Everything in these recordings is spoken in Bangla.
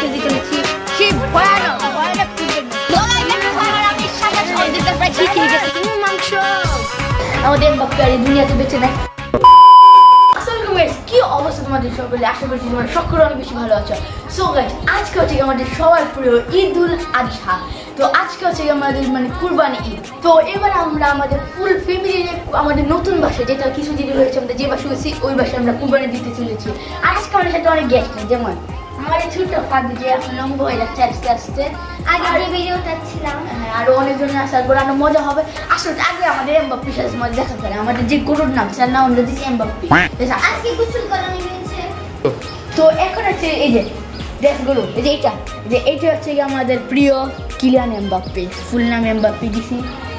আজকে দিতে চলেছি সেই ভয়ানক মাংস আমাদের এমবাপ্পে আর এই দুনিয়াতে বেঁচে নেয়। কি অবস্থা তোমাদের সকলে? আশা করছি তোমরা সকলে অনেক বেশি ভালো আছো। সো গাইস, আজকে হচ্ছে আমাদের সবার প্রিয় ঈদুল আজহা। তো আজকে হচ্ছে আমাদের মানে কুরবানি ঈদ। তো এবার আমরা আমাদের ফুল ফ্যামিলি নিয়ে আমাদের নতুন বাসায়, যেটা কিছুদিন হয়েছে আমাদের যে বাসা হয়েছি ওই বাসায় আমরা কুরবানি দিতে চলেছি। আর আজকে আমাদের সাথে অনেক গেস্ট নেই, যেমন আমার ছোট্ট ফাদি যে এখন লম্বা হয়ে যাচ্ছে আস্তে আস্তে। আগে ভিডিও চাচ্ছিলাম, হ্যাঁ, আরো অনেকজন আসার পর আরো মজা হবে। আসলে আগে আমাদের এমবাপ্পির সাথে মজা দেখা করে। আমাদের যে গরুর নাম তার নাম আমরা দিচ্ছি এমবাপ্পি। আজকে গোসল করানো হয়েছে। তো এখন হচ্ছে এই যে ড্রেসগুলো, এই যে এইটা হচ্ছে আমাদের প্রিয় কিলিয়ান এমবাপ্পে, ফুল নাম এমবাপ্পি দিছি।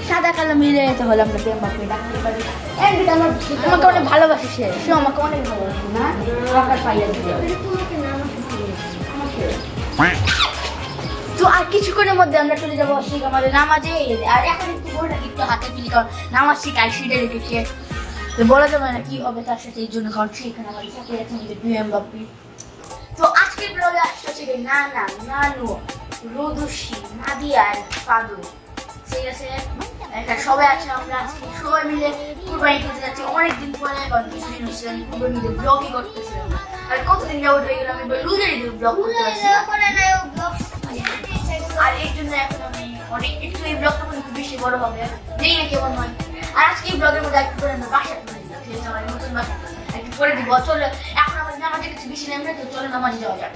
সাদা কালো মিলে তাহলে আমরা এমবাপ্পে ডাকতে পারি। আমাকে অনেক ভালোবাসে সে আমাকে অনেক ভালোবাসে না রাখার পাইয়া দিবে। তো আর কিছুক্ষণের মধ্যে আমরা চলে যাবো আমাদের নামাজে। আর এখন একটু হাতে ফিলি কারণ নামাজ শিখাই সিটে রেখেছে, বলা যাবে না কি হবে তার সাথে, এই জন্য কারণ সেখানে আমাদের সাথে আছে আমাদের প্রিয় এমবাপ্পে। তো আজকের ব্লগে আসছে নানা, নানু, রোদুশি, নাদিয়া, ফাদু, ঠিক আছে, সবাই আছে। আমরা আজকে সবাই মিলে কুরবানি করতে যাচ্ছি অনেকদিন পরে। কিছুদিন হচ্ছে আমি কুরবানিতে ব্লগই করতেছিলাম, আর কতদিন যাবত হয়ে গেল আমি লুজের ব্লগ করতে পারছিলাম। আর এর জন্য এখন আমি অনেক একটু এই ব্লগটা কিন্তু বেশি বড় হবে, যেই না কেমন হয়। আর আজকে এই ব্লগের মধ্যে একটু করে আমরা বাসা করে দিলাম, ঠিক আছে, আমার নতুন বাসা একটু করে দিব। চলো এখন আমাদের নামাজে কিছু বেশি নেই, তো চলো নামাজে যাওয়া যাক।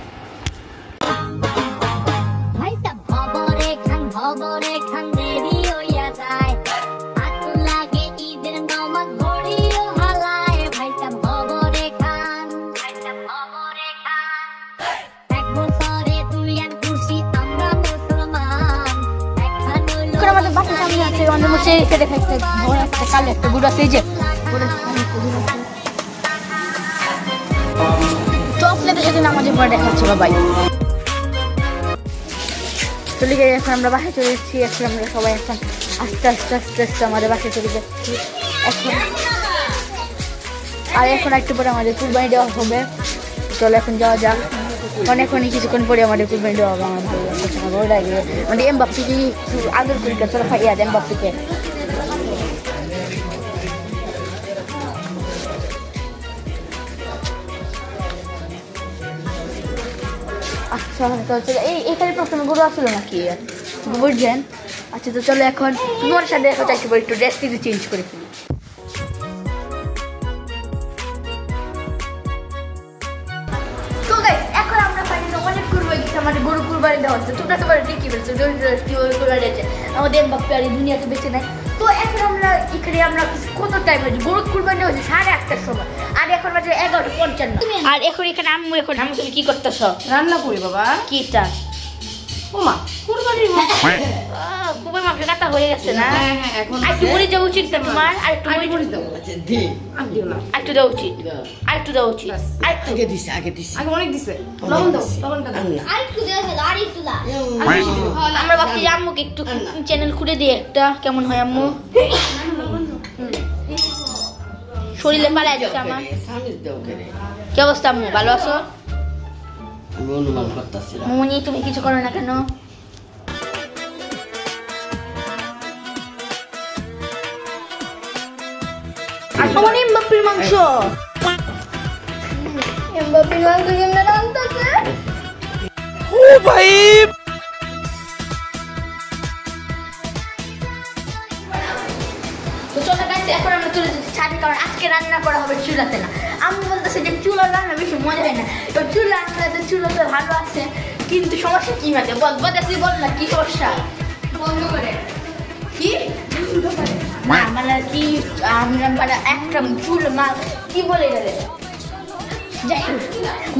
কালো একটা বুড়ো আছে, যে তো আপনাদের সাথে নামাজের পরে দেখাচ্ছি বাবাই। চলে গিয়ে এখন আমরা বাসায় চলে এসেছি। এখন আমরা সবাই এখন আস্তে আস্তে আস্তে আস্তে আমাদের বাসায় চলে যাচ্ছি এখন। আর এখন একটু পরে আমাদের কুরবানি দেওয়া হবে। চলো এখন যাওয়া যাক, অনেকক্ষণই কিছুক্ষণ পরে আমাদের কুরবানি দেওয়া হবে। আমাদের এমবাপ্পিকে একটু আদর করি, চলো খাইয়া দেয় এমবাপ্পিকে। আচ্ছা, এইখানে প্রথমে গরু আসলো নাকি বুঝছেন? আচ্ছা, তো চলো এখন তোমার সাথে দেখা চাইতে পারি, একটু ড্রেস কিছু চেঞ্জ করে ফেলি। এখন আমরা ফাইনালি অনেক কুরবানি দিচ্ছি, আমাদের গরু কুরবানি দেওয়া হচ্ছে। তোমরা তো ঠিকই বলছো, আমাদের এমবাপ্পে আর এই দুনিয়াতে বেঁচে নেয়। তো এখন আমরা এখানে আমরা কত টাইম হয়েছে, গরু কুরবানি হচ্ছে 8:30টার সময়, আর এখন বাজে 11:55। আর এখন এখানে আম্মু তুমি কি করতেছ? রান্না করি বাবা। কিটা? ওমা কুরবানির খুবই মাংস কাটা হয়ে গেছে না? এখন একটু মরিচ দেওয়া উচিত না তোমার? আর একটু মরিচ দাও, একটু দেওয়া উচিত, আর একটু দেওয়া উচিত। আগে দিছে আগে অনেক দিছে। লবণ দাও, লবণটা দাও, আর একটু দেওয়া হলো, আর একটু দাও। আমরা ভাবছি আম্মুকে একটু চ্যানেল খুলে দিয়ে একটা কেমন হয় আম্মু? শরীরে পালায় যাচ্ছে আমার। কি অবস্থা আম্মু, ভালো আছো? মনি তুমি কিছু করো না কেন? এমবাপ্পির মাংস, এমবাপ্পির মাংস কেমনে রান্তাছে? ও ভাই, তো চলো গাইস, এখন আমরা চলে যাচ্ছি ছাদে, কারণ আজকে রান্না করা হবে চুলাতে না। আমি বলতেছি যে চুলার রান্না বেশি মজা হয় না। তো চুলা তো ভালো আছে, কিন্তু সমস্যা কি আছে বল না, কি সমস্যা? বন্ধ করে কি না মানে কি আমরা মানে একটা চুল মা কি বলে গেলে, যাই হোক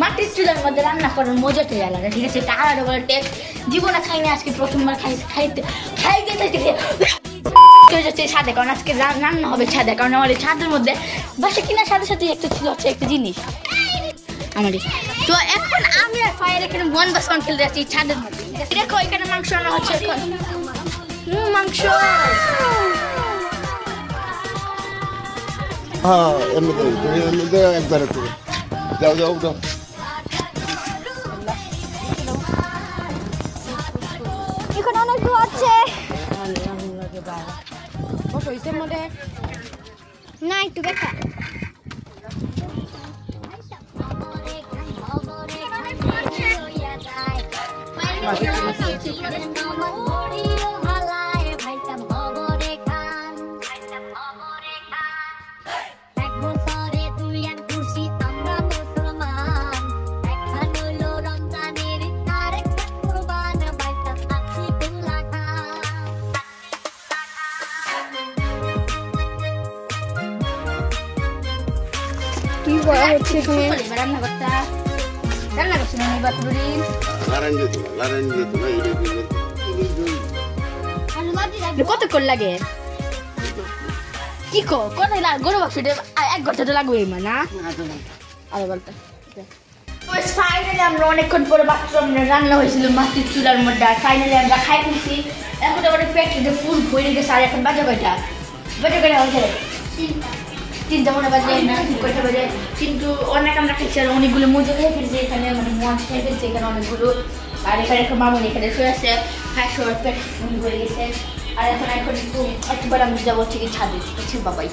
মাটির চুলার মধ্যে রান্না করার মজাটাই আলাদা, ঠিক আছে? আলাদা বলে টেস্ট। জীবনে খাইনি, আজকে প্রথমবার খাইতে যাচ্ছে ছাদে, কারণ আজকে রান্না হবে ছাদে, কারণ আমাদের ছাদের মধ্যে বাসা কিনার সাথে সাথে একটা ছিল হচ্ছে একটা জিনিস আমাদের। তো এখন আমি আর ফায়ার এখানে মন বাসন খেলতে যাচ্ছি ছাদের মধ্যে। দেখো এখানে মাংস রান্না হচ্ছে এখন। মাংস একবারে যাও মধ্যে না একটু দেখা কি করা হচ্ছে এখানে রান্না করছি না বাকুড়ি কতক্ষণ লাগে কি কোথায় গরু বাক্স 1 ঘন্টা তো লাগবে না আরো বলতে ফাইনালি আমরা অনেকক্ষণ পরে বাথরুম রান্না হয়েছিল মাটির চুলার মধ্যে আর ফাইনালি আমরা খাই নিয়েছি এখন আমাদের পেটে ফুল ভরে গেছে আর এখন বাজে কয়টা হয়েছে 3টা মনে বাজে না 2টা বাজে কিন্তু অনেক আমরা খেয়েছি আর অনেকগুলো মজা খেয়ে ফেলছি এখানে মানে মঞ্চ খেয়ে ফেলছি এখানে অনেকগুলো আর এখানে একটা মামুনি এখানে শুয়ে আছে হ্যাঁ সবার পেট ফুল ভরে গেছে আর এখন একবার আমি যাবো হচ্ছে কি ছাদে ঠিক বাবাই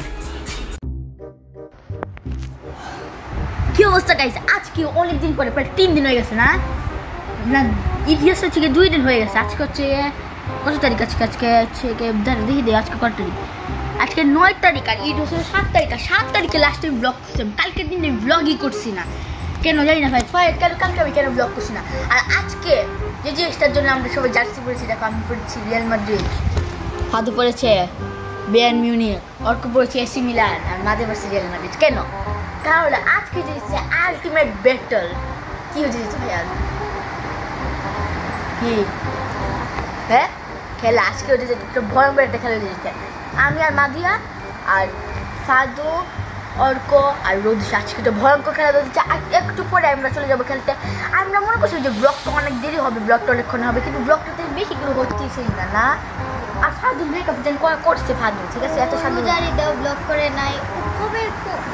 কি অবস্থা গাইছে আজকে অনেকদিন পরে প্রায় 3 দিন হয়ে গেছে না ইতিহাস হচ্ছে 2 দিন হয়ে গেছে আজকে হচ্ছে কত তারিখ আজকে হচ্ছে দেখি দে আজকে কত তারিখ আজকে 9 তারিখ আর ঈদ হচ্ছে 7 তারিখে লাস্ট টাইম ব্লগ করছিলাম কালকের দিনে ব্লগই করছি না কেন জানি না ভাই কালকে আমি কেন ব্লগ করছি না আর আজকে যে জিনিসটার জন্য আমরা সবাই জার্সি পরেছি দেখো আমি পরেছি রিয়াল মাদ্রিদ হাতু পরেছে বায়ার্ন মিউনিখ অর্ক পরেছে এসি মিলান আর মাঝে পড়ছে রিয়াল মাদ্রিদ কেন কারণ আজকে যে আলটিমেট ব্যাটল কি হচ্ছে ভাইয়া কি হ্যাঁ খেলা আজকে হচ্ছে একটা ভয়ঙ্কর একটা খেলা হয়েছে আমি আর মাদিয়া আর সাদু অর্ক আর রোদিস আজকে তো ভয়ঙ্কর খেলা হচ্ছে আর একটু পরে আমরা চলে যাবো খেলতে আমরা মনে করছি যে ব্লগটা অনেক দেরি হবে ব্লগটা অনেকক্ষণ হবে কিন্তু ব্লগটাতে বেশি করে হচ্ছেই না আর ফাদু ব্রেকআপ যেন করছে ফাদু ঠিক আছে এত সাদু জানি দাও ব্লগ করে নাই কবে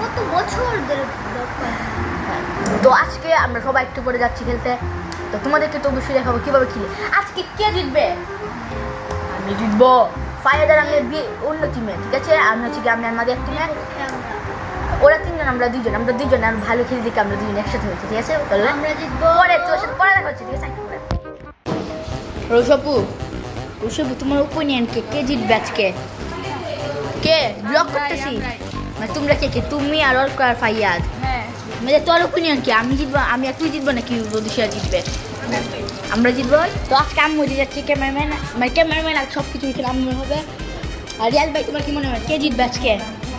কত বছর ধরে ব্লগ করে তো আজকে আমরা সবাই একটু পরে যাচ্ছি খেলতে তো তোমাদেরকে তো অবশ্যই দেখাবো কিভাবে খেলি আজকে কে জিতবে আমি জিতবো ফায়ার আমি অন্য টিমে ঠিক আছে আমি হচ্ছে কি আমি আমাদের টিমে ওরা 3 জন আমরা 2 জন আর ভালো খেলি দেখে আমরা 2 জন একসাথে হয়েছি ঠিক আছে আমরা জিতবো পরে তোর সাথে পরে দেখা হচ্ছে ঠিক আছে রোশাপু তোমার ওপিনিয়ন কে জিতবে আজকে কে ব্লক করতেছি মানে তোমরা কে তুমি আর অর্ক আর ফাইয়াদ হ্যাঁ মানে তোর ওপিনিয়ন কি আমি জিতবো আমি আর তুই জিতবো নাকি রোদিশা জিতবে আমরা জিতবো তো আজকে আম্মু জিতে যাচ্ছি ক্যামেরাম্যান আর সব কিছু এখানে আম্মু হবে আর রিয়াল ভাই তোমার কি মনে হয় কে জিতবে আজকে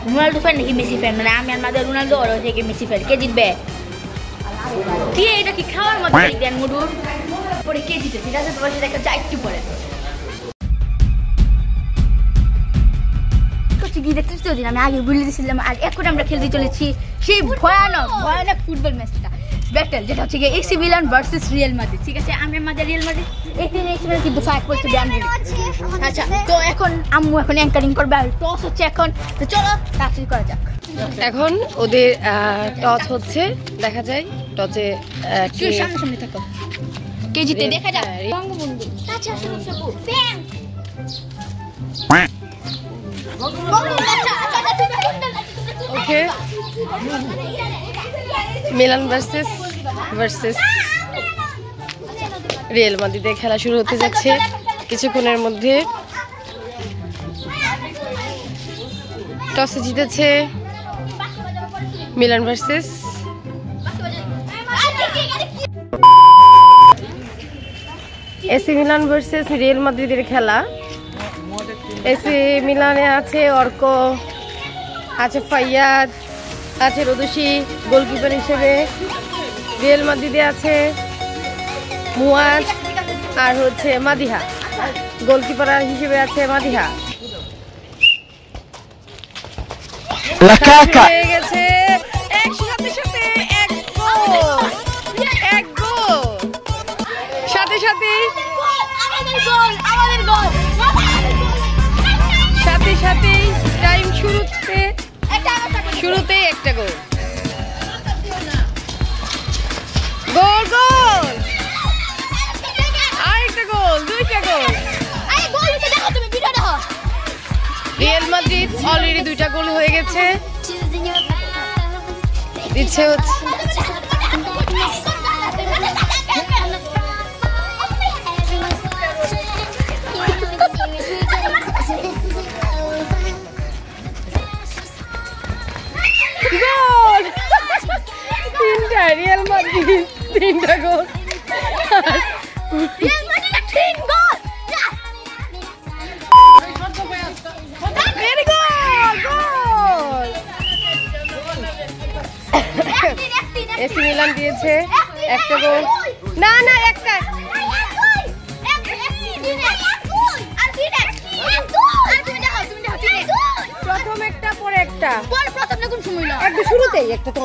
রোনাল্ডো ফ্যান নাকি মেসি ফ্যান মানে আমি আর মাদের রোনাল্ডো আর থেকে মেসি ফ্যান কে জিতবে কি এটা কি খাওয়ার মধ্যে দেন মুডুর পরে কে জিতে ঠিক আছে তোমার সাথে একটা যা একটু পরে আমি আগে বলে দিয়েছিলাম আর এখন আমরা খেলতে চলেছি সেই ভয়ানক ফুটবল ম্যাচটা ব্যাটল যেটা হচ্ছে AC Milan versus Real Madrid ঠিক আছে আমি আমাদের রিয়াল মাদ্রিদ কিন্তু ফাইট করতে আচ্ছা তো এখন আম্মু এখন অ্যাঙ্কারিং করবে আর টস হচ্ছে এখন তো চলো তাড়াতাড়ি করা যাক এখন ওদের টস হচ্ছে দেখা যায় টসে সামনে থাকো কে জিতে দেখা যাক বঙ্গবন্ধু আচ্ছা ওকে মিলান ভার্সেস রিয়াল মাদ্রিদের খেলা শুরু হতে যাচ্ছে কিছুক্ষণের মধ্যে টসে জিতেছে Milan versus AC Milan versus Real মাদ্রিদের খেলা এসি মিলানে আছে অর্ক আছে ফাইয়াদ আছে রোদুশি গোলকিপার হিসেবে রিয়াল মাদ্রিদে আছে মুয়াজ আর হচ্ছে মাদিহা গোলকিপার হিসেবে আছে মাদিহা হয়ে গেছে সাথে সাথে টাইম শুরুতেই একটা গোল আরেকটা গোল 2টা গোল রিয়াল মাদ্রিদ অলরেডি 2টা গোল হয়ে গেছে। দিচ্ছে হচ্ছে গোল। 3টা রিয়াল মাদ্রিদ 3টা গোল। রিয়াল মাদ্রিদের 3 গোল। ভেরি গোল গোল। এসি মিলান দিয়েছে একটা গোল। না না একটা প্রথম একটা পরে একটা একদম শুরুতেই একটা তো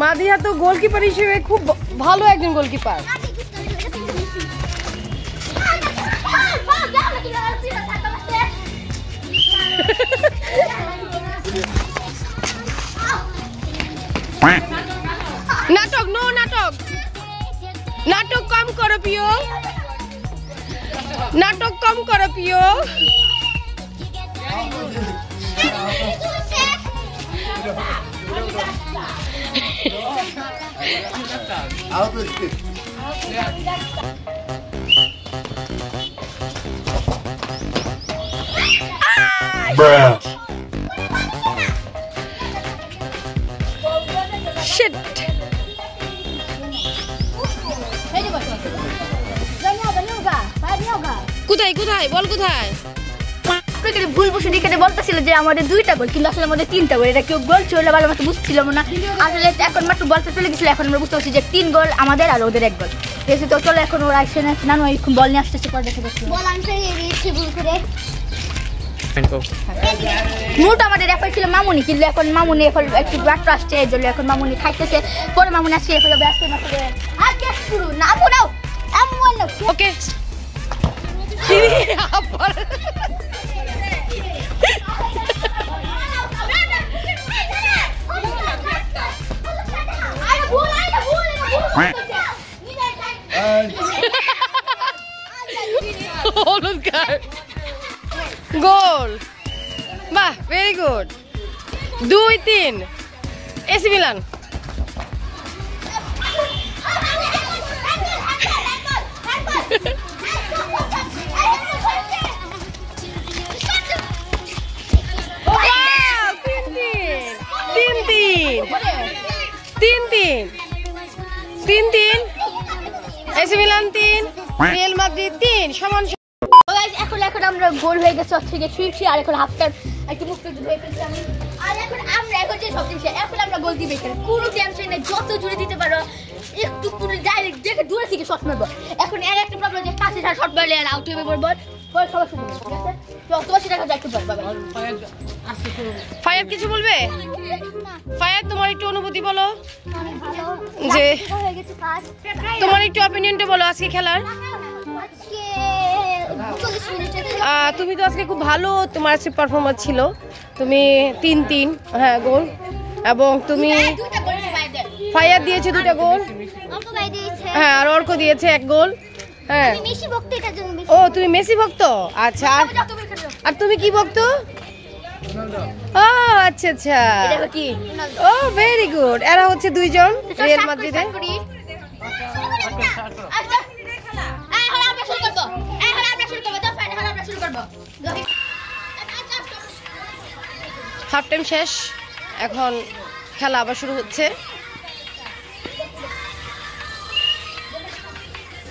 মাদিয়া তো গোলকিপার হিসেবে খুব ভালো একজন গোলকিপার। নাটক নো নাটক নাটক কম করো পিও নাটক কম করো পিও। Shit. কোথায় কোথায় বল কোথায়? ভুল বসে এখানে বলতেছিল যে আমাদের 2টা গোল, কিন্তু আসলে আমাদের 3টা গোল। এটা কেউ গোল চলে ভালো মতো বুঝছিলাম না। আসলে এখন মাত্র বলতে চলে গেছিল, এখন আমরা বুঝতে পারছি যে 3 গোল আমাদের আর ওদের 1 গোল। এসে তো চলো এখন ওরা আসছে না, নানু এখন বল নিয়ে আসতেছে, পরে দেখে দেখছি বল আমি দিয়েছি ভুল করে। মোট আমাদের রেফারি ছিল মামুনি, কিন্তু এখন মামুনি এখন একটু ব্যাট আসছে, এই জন্য এখন মামুনি খাইতেছে, পরে মামুনি আসছে এখন ব্যস্ত না করে আর কে শুরু না বলাও আমি বললাম ওকে। গোল বাহ ভেরি গুড। 2-3 AC Milan. তিন এসি মিলান 3 রিয়াল মাদ্রিদ 3 সমান। এখন আমরা গোল হয়ে গেছে হচ্ছে গিয়ে 3-3, আর এখন হাফ টাইম একটু মুক্ত হয়ে ফেলছি আমি। আর এখন আমরা এখন যে সব জিনিস এখন আমরা গোল দিবে, এখানে কোনো টেনশন নেই, যত জুড়ে দিতে পারো, একটু পুরো ডাইরেক্ট দেখে দূরে থেকে শট মারবো। এখন এর একটা প্রবলেম যে কাছে শট মারলে আর আউট হয়ে পড়বো, পরে সবাই শুরু ঠিক আছে। তো তোমার সেটা একটু বল বাবা। ফায়াদ কিছু বলবে? ফায়াদ তোমার একটু অনুভূতি বলো, যে তোমার একটু অপিনিয়নটা বলো আজকে খেলার। তুমি তো আজকে খুব ভালো তোমার আজকে পারফরম্যান্স ছিল, তুমি 3-3 হ্যাঁ গোল, এবং তুমি ফায়াদ দিয়েছে 2টা গোল, হ্যাঁ আর অর্ক দিয়েছে 1 গোল। হ্যাঁ ও তুমি মেসি ভক্ত, আচ্ছা আর তুমি কি ভক্ত? ও আচ্ছা আচ্ছা ও ভেরি গুড। এরা হচ্ছে 2 জন রিয়াল মাদ্রিদে। হাফ টাইম শেষ, এখন খেলা আবার শুরু হচ্ছে।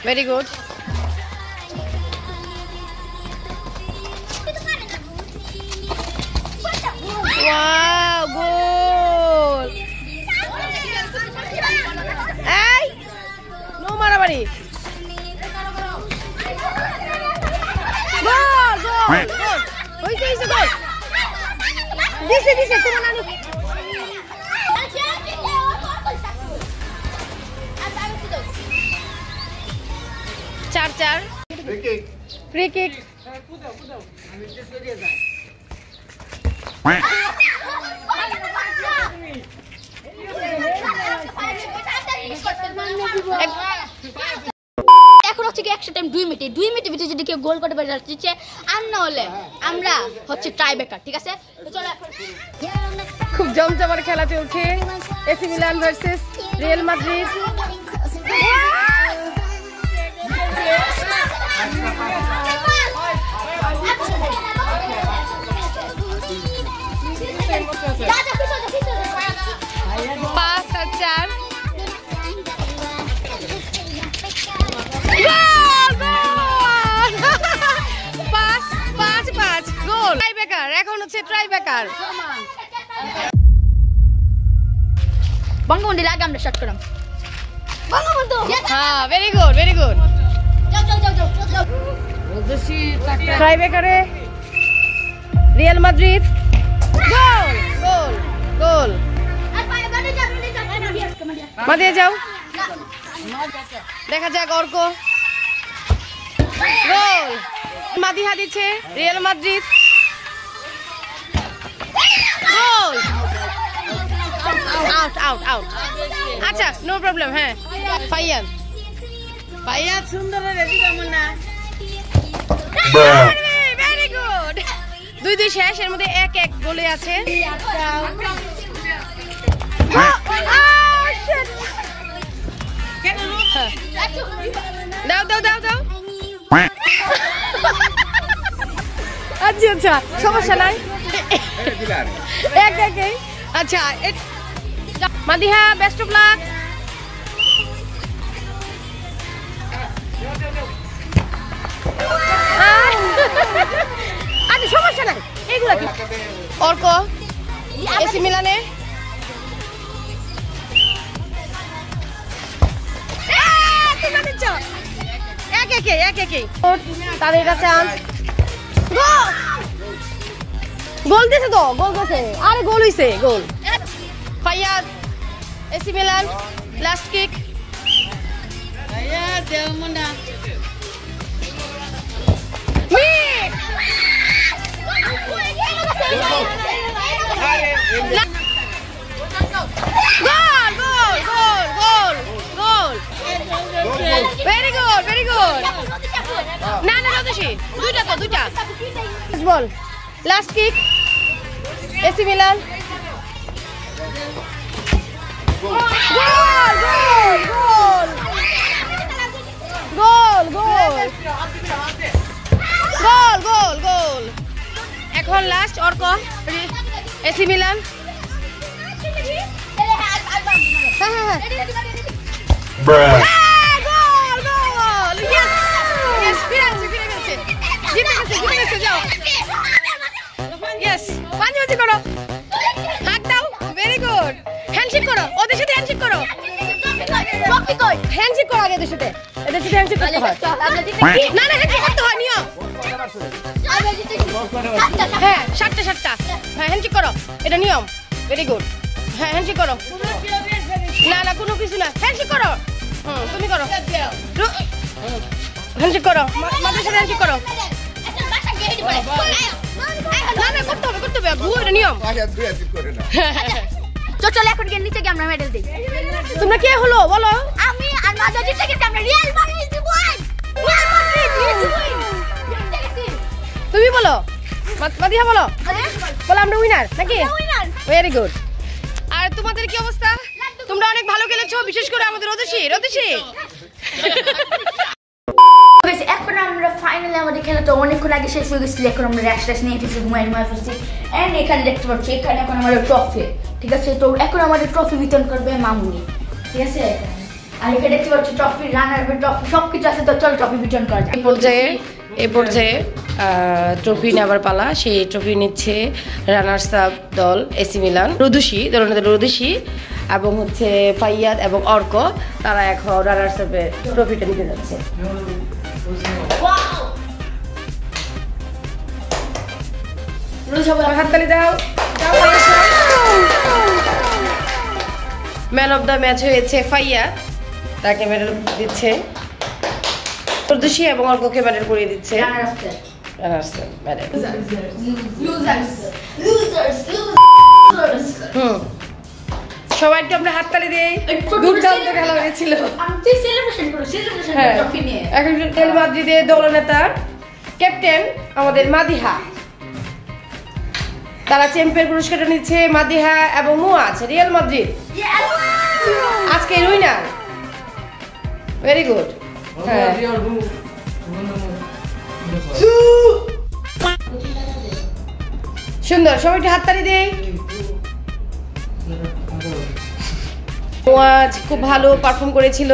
Very good. ওয়াও গোল। এই নো মারামারি। গোল গোল গোল হইছে গোল। দিছে তোমার নানু। 4-4 ফ্রি কিক। এখন হচ্ছে থেকে একশো টাইম 2 মিনিট, 2 মিনিটের ভিতরে যদি কেউ গোল করতে পারে যাচ্ছে, আর না হলে আমরা হচ্ছে টাইব্রেকার, ঠিক আছে? তো চলো এখন খুব জমজমার খেলা চলছে, AC Milan versus Real Madrid. পাঁচ আর চার, পাঁচ গোল। ট্রাইব্রেকার, এখন হচ্ছে ট্রাইব্রেকার। বঙ্গবন্ধু লাগে আমরা শট করলাম। বঙ্গবন্ধু, হ্যাঁ, ভেরি গুড, ভেরি গুড। যাও। ট্রাইব্রেকারে রিয়াল মাদ্রিদ গোল, গোল, গোল। মাদিয়া যাও, দেখা যাক অর্ক। গোল, মাদিহা দিচ্ছে রিয়াল মাদ্রিদ। গোল, আউট, আউট, আউট। আচ্ছা, নো প্রবলেম। হ্যাঁ, ফাইয়াদ, ফাইয়াদ সুন্দর রেডি কেমন না? Very good. 2-2 শেষ, এর মধ্যে 1-1 গোলে আছে। দাও দাও দাও দাও। আচ্ছা আচ্ছা, সমস্যা নাই। আচ্ছা মাদিহা, বেস্ট অফ লাক। আচ্ছা, সমস্যা নাই। এইগুলা কি? অর্ক এসি মিলানে। তাদের কাছে গোল দিয়েছে তো, গোল দিয়েছে। আরে গোল হইছে, goal. Fayad AC Milan, last kick. Goal, goal, goal, goal, goal. Very good, very good. না না, রতসী, দুইটা তো, দুইটা। বল, last kick, AC Milan. Goal, goal, goal, goal, goal, goal, goal, goal. এখন লাস্ট অর্ক এসি মিলান। হ্যাঁ হ্যাঁ হ্যাঁ, গোল, গোল। ইয়েস, ইয়েস, ফিরে আসছে, ফিরে গেছে, জিতে গেছে, জিতে গেছে। যাও, ইয়েস, পাঞ্জাবি করো, হাত দাও। Very good. হ্যান্ডশেক করো, ওদের সাথে হ্যান্ডশেক করো। হ্যান্ডশেক করো আগে, এদের সাথে, এদের সাথে হ্যান্ডশেক করতে হয়। না না, হ্যান্ডশেক করতে হয়, নিয়ম। হ্যাঁ, 7টা। হ্যাঁ, হ্যান্ডশেক করো, এটা নিয়ম। Very good. হ্যাঁ, হ্যান্ডশেক করো। না না, কোনো কিছু না, হ্যান্ডশেক করো। তুমি করো, হ্যান্ডশেক করো, মাদের সাথে হ্যান্ডশেক করো। না না, করতে হবে, করতে হবে, এটা নিয়ম। চলো এখন গিয়ে নিচে গিয়ে আমরা মেডেল দিই। তোমরা কে হলো বলো? আমি আর মাদা জিতে গেছি, আমরা রিয়াল মাদ্রিদ জিতবই। রিয়াল মাদ্রিদ জিতবই। তুমি বলো, মাদিহা বলো, বলো আমরা উইনার নাকি? Very good. আর তোমাদের কি অবস্থা? তোমরা অনেক ভালো খেলেছো, বিশেষ করে আমাদের রতসী। এখন আমরা ফাইনালি আমাদের খেলাটা অনেকক্ষণ আগে শেষ হয়ে গেছিল। এখন আমরা রেস্ট নিয়ে কিছু ঘুমাই ফেলছি। এন্ড এখানে দেখতে পাচ্ছি, এখানে এখন আমাদের ট্রফি, ঠিক আছে? তো এখন আমাদের ট্রফি বিতরণ করবে মামুনি, ঠিক আছে? আর এখানে দেখতে পাচ্ছি ট্রফি, রানার ট্রফি, সবকিছু আছে। তো চলো ট্রফি বিতরণ করা যায়। এই পর্যায়ে ট্রফি নেবার পালা। সেই ট্রফি নিচ্ছে রানার্স আপ দল এসি মিলান, রদুষী এবং হচ্ছে ফাইয়াদ এবং অর্ক। তারা এখন রানার্স আপের ট্রফিটা নিতে যাচ্ছে। হাততালি দাও। ম্যান অফ দ্য ম্যাচ হয়েছে ফাইয়াদ, তাকে মেডেল দিচ্ছে। রদুষী এবং অর্ককে মেডেল করিয়ে দিচ্ছে। সবাইকে আমরা হাততালি দিই। দুর্দান্ত খেলা হয়েছিল। একটা ট্রফি নিয়ে। এখন রিয়াল মাদ্রিদের দলনেতা ক্যাপ্টেন আমাদের মাদিহা, তারা চ্যাম্পিয়ন পুরস্কারটা নিচ্ছে মাদিহা এবং মুয়াজ, রিয়াল মাদ্রিদ আজকে উইনার। Very good. হ্যাঁ সুন্দর, সবাইকে হাততালি দেই। মুয়াজ খুব ভালো পারফর্ম করেছিল।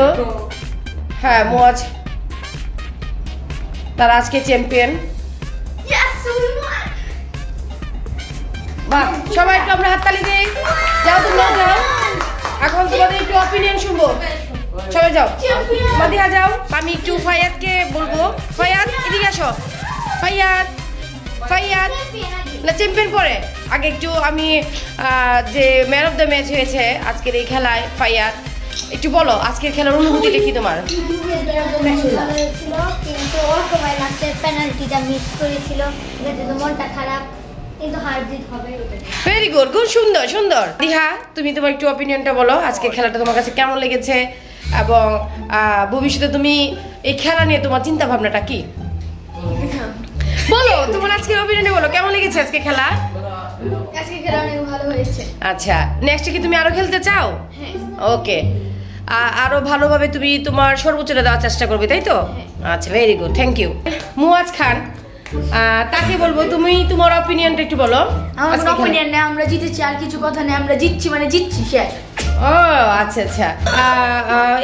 হ্যাঁ মুয়াজ তারা আজকে চ্যাম্পিয়ন। বাহ, সবাই একটু আমরা হাততালি দেই। যাও তোমরা যাও, এখন তোমাদের একটু অপিনিয়ন শুনবো। সবাই যাও, মাদিহা যাও। আমি একটু ফাইয়াদকে বলবো, ফাইয়াদ এদিকে আসো। ফাইয়াদ ফাইয়াদ না চ্যাম্পিয়ন পরে আগে একটু আমি যে ম্যান অফ দ্য ম্যাচ হয়েছে আজকের এই খেলায়, ফাইয়াদ একটু বলো আজকের খেলার অনুভূতিটা কি তোমার? কিন্তু অল্প লাস্টের পেনাল্টিটা মিস করেছিল, এটাতে মনটা খারাপ, কিন্তু হার জিত হবে। ভেরি গুড, খুব সুন্দর সুন্দর। দিহা তুমি তোমার একটু অপিনিয়নটা বলো, আজকের খেলাটা তোমার কাছে কেমন লেগেছে এবং ভবিষ্যতে তুমি এই খেলা নিয়ে তোমার চিন্তা ভাবনাটা কি বলো? তোমার আজকের অপিনিয়নে বলো কেমন লেগেছে আজকে খেলা? আজকে খেলা অনেক ভালো হয়েছে। আচ্ছা, নেক্সটে কি তুমি আরো খেলতে চাও? হ্যাঁ। ওকে, আরো ভালোভাবে তুমি তোমার সর্বোচ্চটা দেওয়ার চেষ্টা করবে, তাই তো? আচ্ছা, very good, thank you. Muaz Khan, তাকে বলবো তুমি তোমার অপিনিয়নটা একটু বলো। আমার অপিনিয়ন নেই, আমরা জিতেছি, আর কিছু কথা নেই, আমরা জিতছি মানে জিতছি শেষ। ও আচ্ছা আচ্ছা।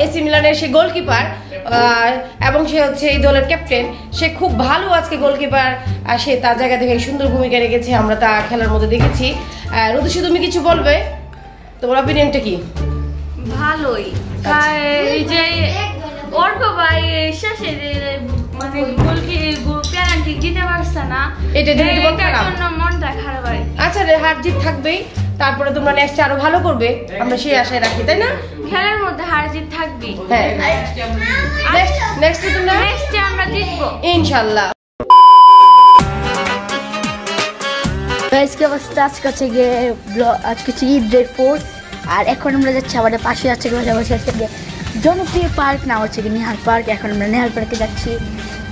এসি মিলানের সে গোলকিপার এবং সে হচ্ছে এই দলের ক্যাপ্টেন, সে খুব ভালো আজকে গোলকিপার, সে তার জায়গা থেকে সুন্দর ভূমিকা রেখেছে, আমরা তা খেলার মধ্যে দেখেছি। রুদুষি তুমি কিছু বলবে, তোমার অপিনিয়নটা কি? ভালোই, এই যে অর্ক ভাই শেষে মানে পেনাল্টি দিতে পারছে না, এটার জন্য মনটা খারাপ হয়। আচ্ছা রে, হার জিত থাকবেই, তারপরে তোমরা নেক্সট আরো ভালো করবে, আমরা সেই আশায় রাখি, তাই না? খেলার মধ্যে হার জিত থাকবেই। হ্যাঁ, নেক্সটে তোমরা নেক্সটে আমরা জিতবো ইনশাআল্লাহ। আজকে অবস্থা আজকে হচ্ছে গিয়ে আজকে হচ্ছে ঈদের 4, আর এখন আমরা যাচ্ছি আমাদের পাশে আছে জনপ্রিয় পার্ক, না হচ্ছে কি নেহাল পার্ক। এখন আমরা নেহাল পার্কে যাচ্ছি,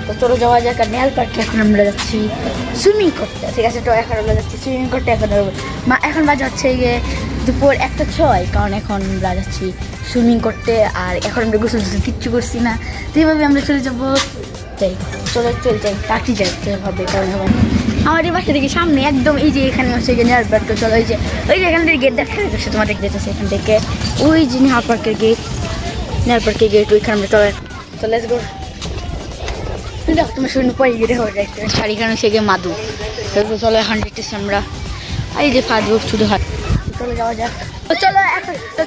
তো চলো যাওয়া যাক। আর নেহাল পার্কে এখন আমরা যাচ্ছি সুইমিং করতে, ঠিক আছে? তো এখন আমরা যাচ্ছি সুইমিং করতে। এখন বাজে হচ্ছে গিয়ে দুপুর 1:06, কারণ এখন আমরা যাচ্ছি সুইমিং করতে। আর এখন আমরা গোসল কিচ্ছু করছি না, তো এইভাবে আমরা চলে যাবো। যাই, চলে যাই, কাটি যাইতে হবে, কারণ আমাদের বাসা থেকে সামনে একদম এই যে এখানে হচ্ছে গিয়ে নেহাল পার্ক। তো চলো, ওই যে এখান থেকে গেট দেখা যাচ্ছে, তোমাদের যেতেছে এখান থেকে, ওই যে নেহাল পার্কের গেট, নেহাল পার্কের গেট ওইখানে আমরা চলে লেটস গো। দেখো তোমার শূন্য পরে গেটে হয়ে যাচ্ছে শাড়িখানে সে গিয়ে মাদু। তো চলো এখন দেখতেছি আমরা, এই যে ফাদু শুধু হাত, চলে যাওয়া যাক। তো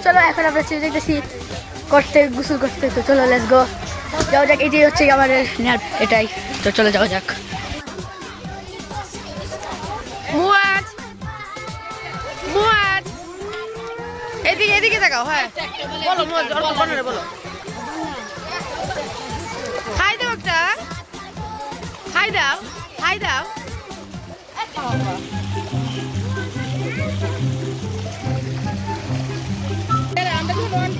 চলো এখন আমরা চলে যেতেছি করতে, গোসল করতে। তো চলো লেটস গো, যাওয়া যাক। এটাই হচ্ছে আমাদের নেহাল, এটাই। তো চলো যাওয়া যাক। মুয়াজ, মুয়াজ এদিকে এদিকে তাকাও। হ্যাঁ বলো মুয়াজ, বলো। হাই দাও একটা, হাই দাও, হাই দাও।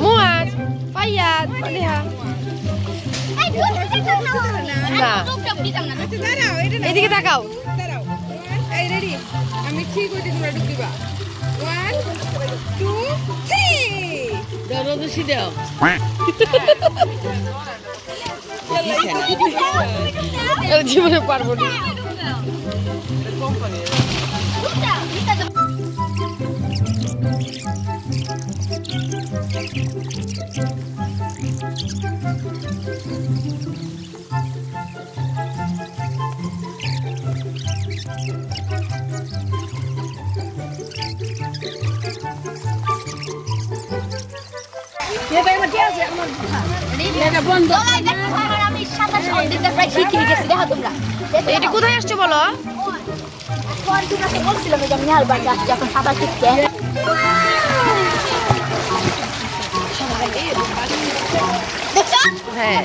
মুয়াজ, ফাইয়াদ, মাদিহা, না এদিকে তাকাও। আমি ঠিক হইতে তোমরা ঢুক দিবা। 1 2 3 দাও রোদুষি দাও। জীবনে পারবো না। এটা কোথায় আসছো বলো? হ্যাঁ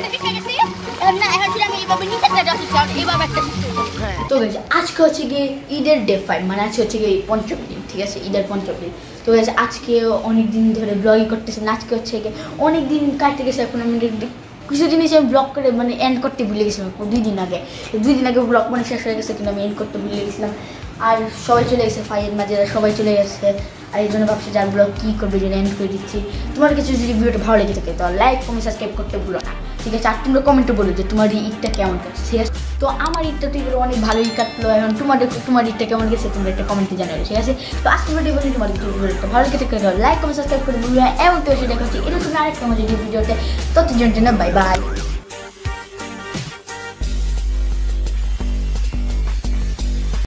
তো আজকে হচ্ছে গিয়ে ঈদের ডে 5, মানে আজকে হচ্ছে গিয়ে পঞ্চম দিন, ঠিক আছে? ঈদের পঞ্চম দিন। তো আজকে অনেক দিন ধরে ব্লগিং করতেছেন, আজকে হচ্ছে গিয়ে অনেক দিন কাটতে গেছে। এখন আমি কিছু জিনিস আমি ব্লগ করে মানে এন্ড করতে ভুলে গেছিলাম 2 দিন আগে। 2 দিন আগে ব্লগ মানে শেষ হয়ে গেছে কিন্তু আমি এন্ড করতে ভুলে গেছিলাম। আর সবাই চলে গেছে, ফাইয়ের মাঝে সবাই চলে গেছে, আর এই জন্য ভাবছি যার ব্লগ কী করবে জন্য এন্ড করে দিচ্ছি। তোমার কিছু যদি ভিডিওটা ভালো লেগে থাকে তো লাইক কমেন্ট সাবস্ক্রাইব করতে ভুলো না, ঠিক আছে? আর তোমরা কমেন্টে বলো যে তোমার ঈদটা কেমন কাটছে, ঠিক আছে? তো আমার ঈদটা তো এগুলো অনেক ভালোই কাটলো, এখন তোমার ঈদটা কেমন গেছে তোমরা একটা কমেন্টে জানাবে, ঠিক আছে? তো আজকে ভিডিও বলি তোমার ভিডিওটা ভালো লেগে থাকে লাইক কমেন্ট সাবস্ক্রাইব করে ভুলো না, এবং তো সেটা হচ্ছে এটা তুমি আরেকটা মজার ভিডিওতে। ততদিনের জন্য বাই বাই।